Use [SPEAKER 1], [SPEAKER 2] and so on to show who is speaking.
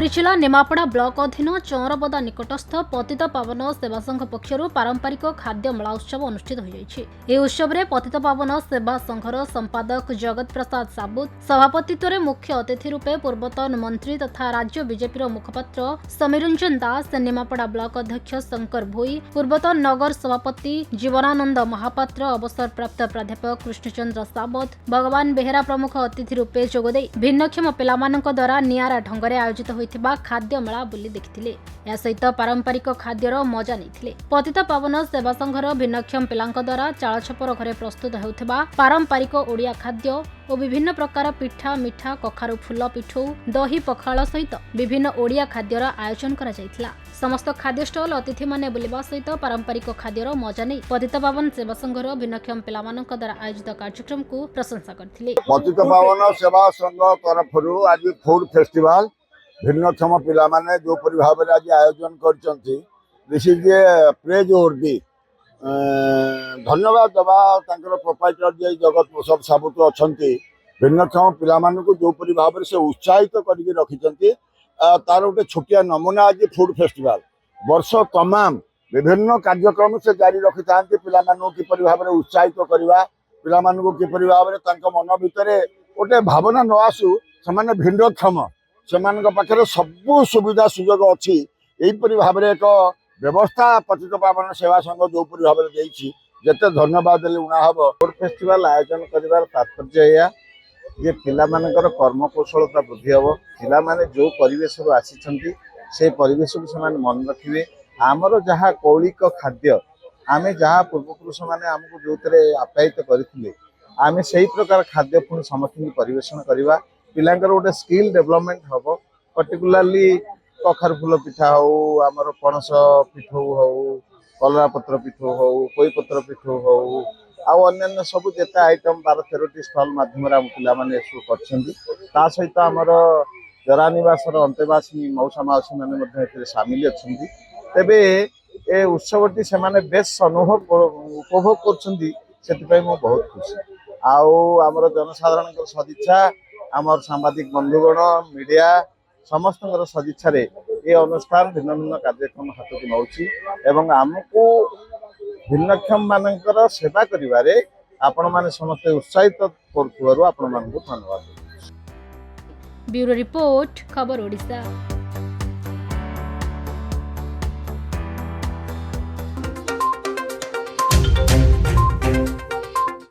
[SPEAKER 1] ବଲାଙ୍ଗୀର जिला निमापड़ा ब्लॉक अधीन चौरबदा निकटस्थ पतित पावन सेवा संघ पक्षर पारंपरिक खाद्य मेला उत्सव अनुष्ठित हो उत्सव में पतित पावन सेवा संघर संपादक जगत प्रसाद साबुत सभापतित्व में मुख्य अतिथि रूपे पूर्वतन मंत्री तथा राज्य बीजेपी मुखपात्र समीरंजन दास, निमापड़ा ब्लॉक अध्यक्ष शंकर भोई, पूर्वतन नगर सभापति जीवनानंद महापात्र, अवसरप्राप्त प्राध्यापक कृष्णचंद्र साबत, भगवान बेहेरा प्रमुख अतिथि रूपे जोगदे भिन्नक्षम पिलामानक द्वारा नियारा ढंगरे आयोजित होइथिबा खाद्य मेला बुली देखिथिले। या सहित पारंपरिक खाद्यर मजा नैथिले। पतित पावन सेवा संघर भिन्नक्षम पिलांक द्वारा चाळ छपर घरे प्रस्तुत हेउथिबा पारंपरिक ओडिया खाद्य और विभिन्न प्रकार पिठा, मिठा, कखारु फूल पिठौ, दही पखाळ सहित विभिन्न ओडिया खाद्यर आयोजन करा जायथिला। समस्त खाद्य स्टॉल अतिथि माने बुलिबा सहित पारंपरिक खाद्यर मजा नै पतित पावन सेवा संघर भिन्नक्षम पिलामानक द्वारा आयोजित कार्यक्रम को प्रशंसा करथिले।
[SPEAKER 2] पतित पावन सेवा संघ तरफरु आज फूड फेस्टिवल भिन्नक्षम पिला माने जो परि भाव रे आज आयोजन करचंती, दिस इज ए प्रेज वर्दी। धन्यवाद दबा तांकर प्रोप्राइटर जे जगत प्रसाद साबुत अछंती, भिन्नक्षम पिला मानकु जो परि भाव रे से उत्साहित करके रखिचंती। तार गोटे छोटिया नमूना आज फूड फेस्टिवल वर्ष तमाम विभिन्न कार्यक्रम से जारी रखि थांती। पिला मानकु किपरि भाव रे उत्साहित करबा, पिला मानकु किपरि भाव रे तांका मन भितरे गोटे भावना न आसु, समान भिन्नक्षम सेमानक पाखरे सबु सुविधा सुजोग अछि। एहिपरि भाव रे एक व्यवस्था पतित पावन सेवा संघ जो परि भाव रे देछि, जते धन्यवाद देले उना हबो।
[SPEAKER 3] फूड फेस्टिवल आयोजन करिवार तात्पर्य या जे पिला मानकर कर्म कौशलता वृद्धि हबो। पिला माने जो परिवेश रु आसीछंती से परिवेश को समान मन रखिबे। आमर जहा कौलिक खाद्य आमे जहा पूर्वपुरुष माने हमको जोतरे आप्यायित करथिले, आमे सही प्रकार खाद्य पुणी समस्त परिवेशन करवा। पिलांकर गोटे स्किल डेवलपमेंट हम, पर्टिकुलाली कखारु फूल पिठा हो, आमर पणस पिठौ हो, कलरा पत्र पिठौ हो, कोई पत्र पिठौ हो, आउ अन्य सब जेते आइटम 12-13 स्टॉल माध्यम रे पिला माने सु करछंती। ता सहित आमर जरा निवासर अंतेवासी मौसा माउसी माने मध्ये एते शामिल अछंती। तेबे ए उत्सवटी से माने बेस अनुभव उपभोग करछंती, सेति पय मो बहुत खुशी। आउ आमर जनसाधारण सदिच्छा, आमर सांबादिक बंधुगण, मीडिया समस्त सदिच्छा रे ए अनुष्ठान भिन्न भिन्न कार्यक्रम हाथ को नौछि एवं आमको भिन्नक्षम मानकर सेवा करिवारे आपण माने समस्त उत्साहित करथुवारु आपण मानकु धन्यवाद।
[SPEAKER 1] ब्यूरो रिपोर्ट, खबर ओडिशा।